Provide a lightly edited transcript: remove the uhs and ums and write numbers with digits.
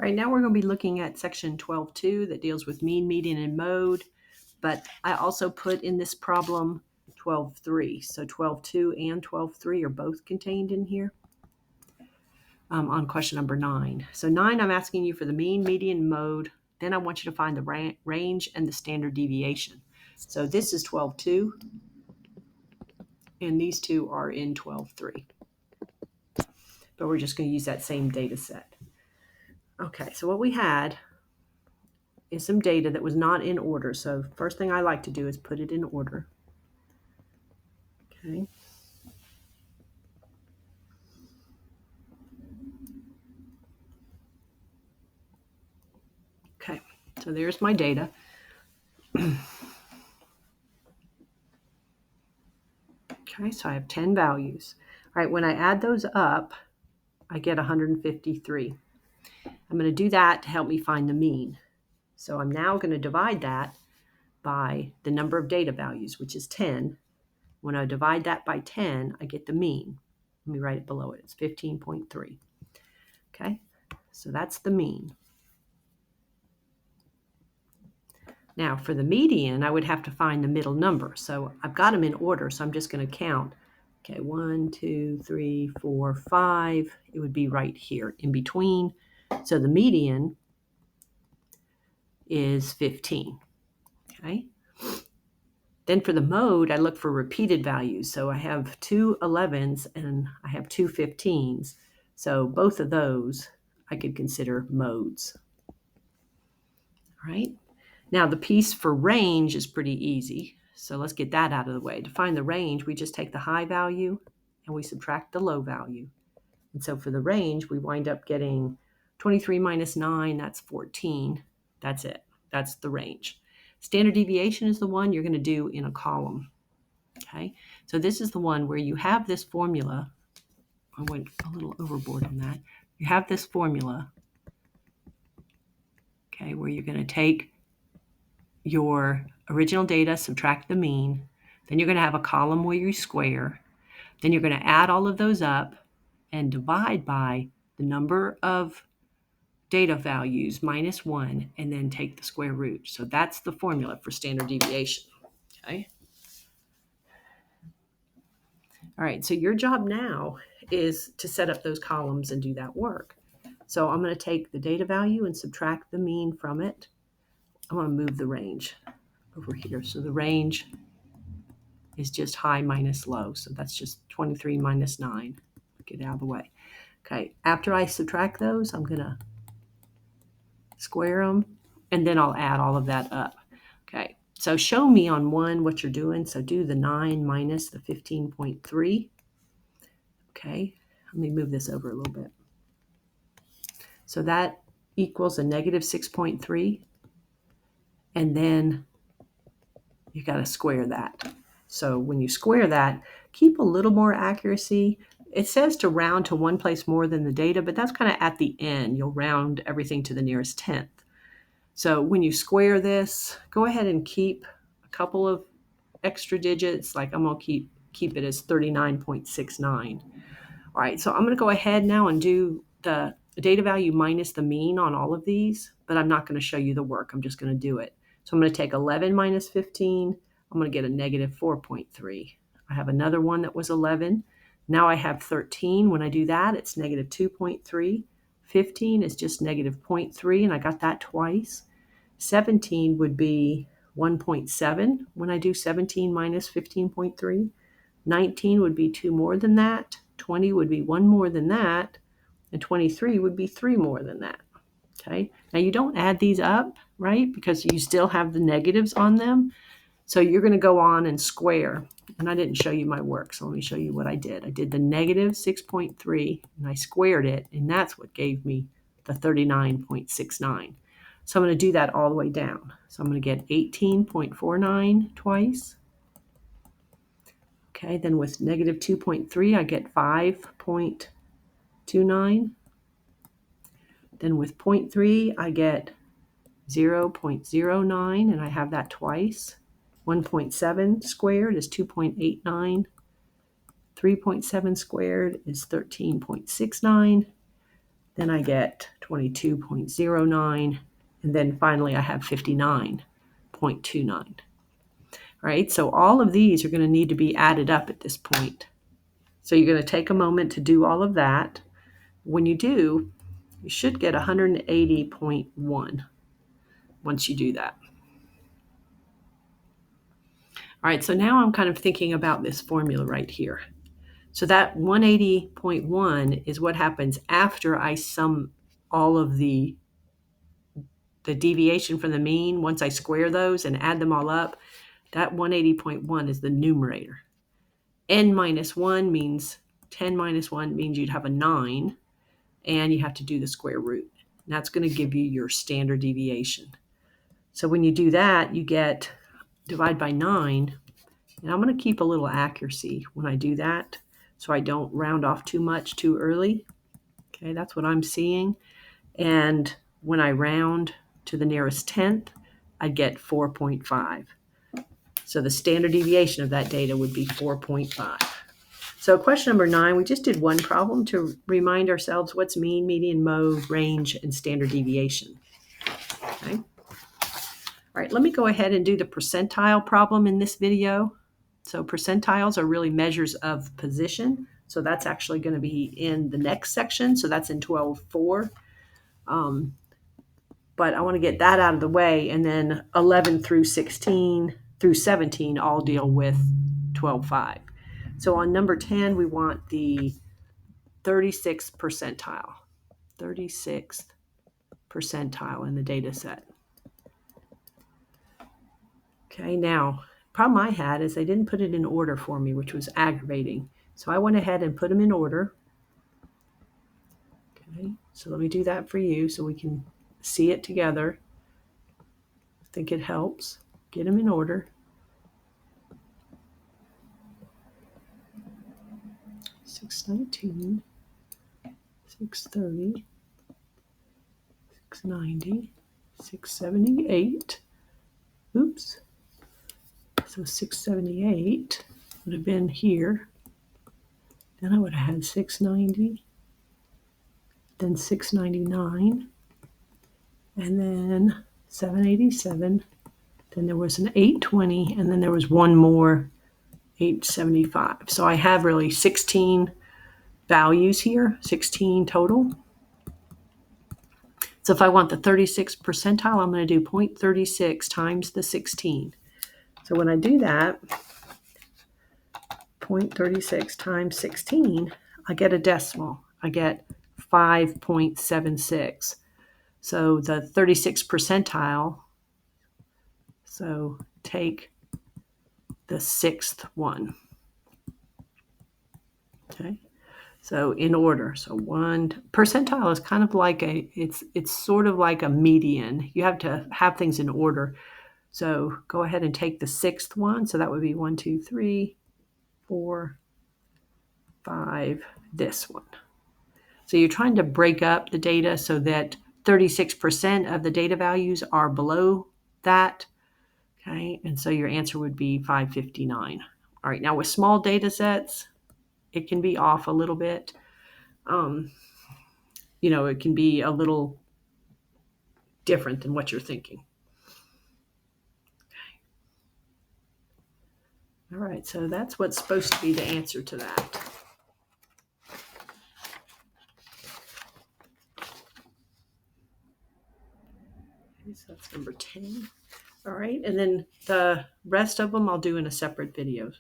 All right, now we're going to be looking at section 12.2 that deals with mean, median, and mode. But I also put in this problem 12.3. So 12.2 and 12.3 are both contained in here on question number 9. So 9, I'm asking you for the mean, median, mode. Then I want you to find the range and the standard deviation. So this is 12.2, and these two are in 12.3. But we're just going to use that same data set. Okay, so what we had is some data that was not in order. So first thing I like to do is put it in order. Okay. Okay, so there's my data. Okay, so I have 10 values. All right, when I add those up, I get 153. I'm going to do that to help me find the mean. So I'm now going to divide that by the number of data values, which is 10. When I divide that by 10, I get the mean. Let me write it below it. It's 15.3. Okay, so that's the mean. Now for the median, I would have to find the middle number. So I've got them in order, so I'm just going to count. Okay, 1, 2, 3, 4, 5. It would be right here in between. So the median is 15. Okay. Then for the mode, I look for repeated values. So I have 2 11s and I have 2 15s. So both of those I could consider modes. All right. Now the piece for range is pretty easy. So let's get that out of the way. To find the range, we just take the high value and we subtract the low value. And so for the range, we wind up getting 23 minus 9, that's 14. That's it. That's the range. Standard deviation is the one you're going to do in a column. Okay, so this is the one where you have this formula. I went a little overboard on that. You have this formula, okay, where you're going to take your original data, subtract the mean, then you're going to have a column where you square, then you're going to add all of those up and divide by the number of data values minus 1, and then take the square root. So that's the formula for standard deviation. Okay. All right, so your job now is to set up those columns and do that work. So I'm going to take the data value and subtract the mean from it. I want to move the range over here. So the range is just high minus low. So that's just 23 minus 9. Get out of the way. Okay, after I subtract those, I'm going to square them, and then I'll add all of that up. Okay, so show me on 1 what you're doing. So do the 9 minus the 15.3. Okay, let me move this over a little bit. So that equals a negative 6.3. And then you got to square that. So when you square that, keep a little more accuracy. It says to round to one place more than the data, but that's kind of at the end. You'll round everything to the nearest tenth. So when you square this, go ahead and keep a couple of extra digits. Like I'm going to keep it as 39.69. All right, so I'm going to go ahead now and do the data value minus the mean on all of these, but I'm not going to show you the work. I'm just going to do it. So I'm going to take 11 minus 15. I'm going to get a negative 4.3. I have another one that was 11. Now I have 13. When I do that, it's negative 2.3. 15 is just negative 0.3, and I got that twice. 17 would be 1.7 when I do 17 minus 15.3. 19 would be 2 more than that. 20 would be 1 more than that. And 23 would be 3 more than that. Okay. Now you don't add these up, right? Because you still have the negatives on them. So you're going to go on and square. And I didn't show you my work, so let me show you what I did. I did the negative 6.3 and I squared it, and that's what gave me the 39.69. So I'm going to do that all the way down. So I'm going to get 18.49 twice. Okay, then with negative 2.3, I get 5.29. Then with 0.3, I get 0.09, and I have that twice. 1.7 squared is 2.89. 3.7 squared is 13.69. Then I get 22.09. And then finally I have 59.29. Right? So all of these are going to need to be added up at this point. So you're going to take a moment to do all of that. When you do, you should get 180.1 once you do that. All right, so now I'm kind of thinking about this formula right here. So that 180.1 is what happens after I sum all of the deviation from the mean. Once I square those and add them all up, that 180.1 is the numerator. N minus 1 means 10 minus 1 means you'd have a 9, and you have to do the square root. And that's going to give you your standard deviation. So when you do that, you get divide by 9. And I'm going to keep a little accuracy when I do that so I don't round off too much too early. Okay, that's what I'm seeing. And when I round to the nearest tenth, I get 4.5. So the standard deviation of that data would be 4.5. So question number 9, we just did one problem to remind ourselves what's mean, median, mode, range, and standard deviation. Okay. All right, let me go ahead and do the percentile problem in this video. So percentiles are really measures of position. So that's actually going to be in the next section. So that's in 12.4. But I want to get that out of the way. And then 11 through 16 through 17 all deal with 12.5. So on number 10, we want the 36th percentile. 36th percentile in the data set. Okay, now, problem I had is they didn't put it in order for me, which was aggravating. So I went ahead and put them in order. Okay, so let me do that for you so we can see it together. I think it helps. Get them in order. 619, 630, 690, 678. Oops. So 678 would have been here. Then I would have had 690, then 699, and then 787. Then there was an 820, and then there was one more 875. So I have really 16 values here, 16 total. So if I want the 36th percentile, I'm going to do 0.36 times the 16. So when I do that, 0.36 times 16, I get a decimal. I get 5.76. So the 36th percentile, so take the 6th one. Okay. So in order, so one percentile is kind of like it's sort of like a median. You have to have things in order. So go ahead and take the 6th one. So that would be 1, 2, 3, 4, 5, this one. So you're trying to break up the data so that 36% of the data values are below that. Okay, and so your answer would be 559. All right, now with small data sets, it can be off a little bit. It can be a little different than what you're thinking. Okay. All right, so that's what's supposed to be the answer to that. Okay, so that's number 10. All right, and then the rest of them I'll do in a separate video.